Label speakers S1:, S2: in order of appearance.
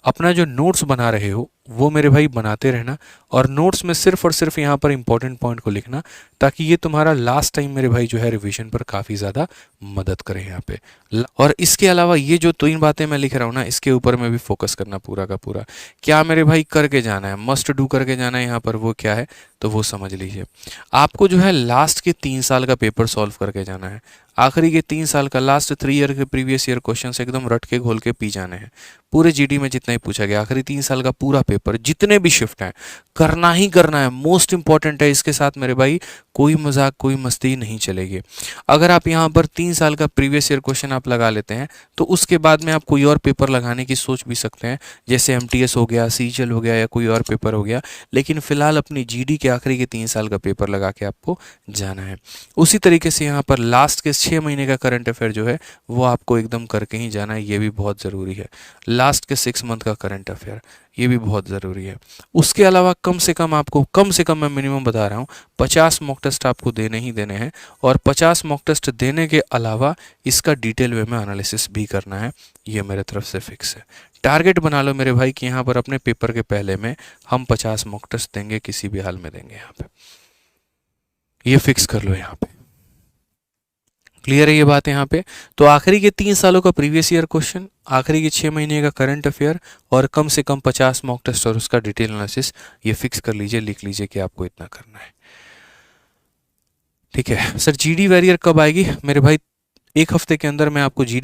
S1: अपना जो नोट्स बना रहे हो वो मेरे भाई बनाते रहना, और नोट्स में सिर्फ और सिर्फ यहाँ पर इंपॉर्टेंट पॉइंट को लिखना, ताकि ये तुम्हारा लास्ट टाइम मेरे भाई जो है रिवीजन पर काफ़ी ज़्यादा मदद करे यहाँ पे। और इसके अलावा ये जो 3 बातें मैं लिख रहा हूँ ना, इसके ऊपर में भी फोकस करना पूरा का पूरा। क्या मेरे भाई करके जाना है, मस्ट डू करके जाना है यहाँ पर, वो क्या है तो वो समझ लीजिए। आपको जो है लास्ट के 3 साल का पेपर सॉल्व करके जाना है। आखिरी के 3 साल का, लास्ट 3 ईयर के प्रीवियस ईयर क्वेश्चंस एकदम रट के घोल के पी जाने हैं। पूरे जीडी में जितना ही पूछा गया, आखिरी 3 साल का पूरा पेपर, जितने भी शिफ्ट हैं करना ही करना है, मोस्ट इंपॉर्टेंट है। इसके साथ मेरे भाई कोई मजाक कोई मस्ती नहीं चलेगी। अगर आप यहाँ पर 3 साल का प्रीवियस ईयर क्वेश्चन आप लगा लेते हैं तो उसके बाद में आप कोई और पेपर लगाने की सोच भी सकते हैं, जैसे एमटीएस हो गया, सीजीएल हो गया, या कोई और पेपर हो गया। लेकिन फिलहाल अपनी जीडी के आखिरी के 3 साल का पेपर लगा के आपको जाना है। उसी तरीके से यहाँ पर लास्ट के 6 महीने का करंट अफेयर जो है वो आपको एकदम करके ही जाना है, ये भी बहुत ज़रूरी है। लास्ट के 6 मंथ का करंट अफेयर ये भी बहुत ज़रूरी है। उसके अलावा कम से कम आपको, कम से कम मैं मिनिमम बता रहा हूँ, 50 मॉक टेस्ट आपको देने ही देने हैं। और 50 मॉक टेस्ट देने के अलावा इसका डिटेल वे में एनालिसिस भी करना है, ये मेरे तरफ से फिक्स है। टारगेट बना लो मेरे भाई कि यहाँ पर अपने पेपर के पहले में हम 50 मॉक टेस्ट देंगे, किसी भी हाल में देंगे। यहाँ पे ये फिक्स कर लो यहाँ पे। क्लियर है ये बात यहाँ पे? तो आखिरी के 3 सालों का प्रीवियस ईयर क्वेश्चन, आखिरी के 6 महीने का करंट अफेयर, और कम से कम 50 मॉक टेस्ट और उसका डिटेल एनालिसिस, ये फिक्स कर लीजिए, लिख लीजिए कि आपको इतना करना है। ठीक है सर, जीडी वैरियर कब आएगी मेरे भाई? 1 हफ्ते के अंदर मैं आपको जीडी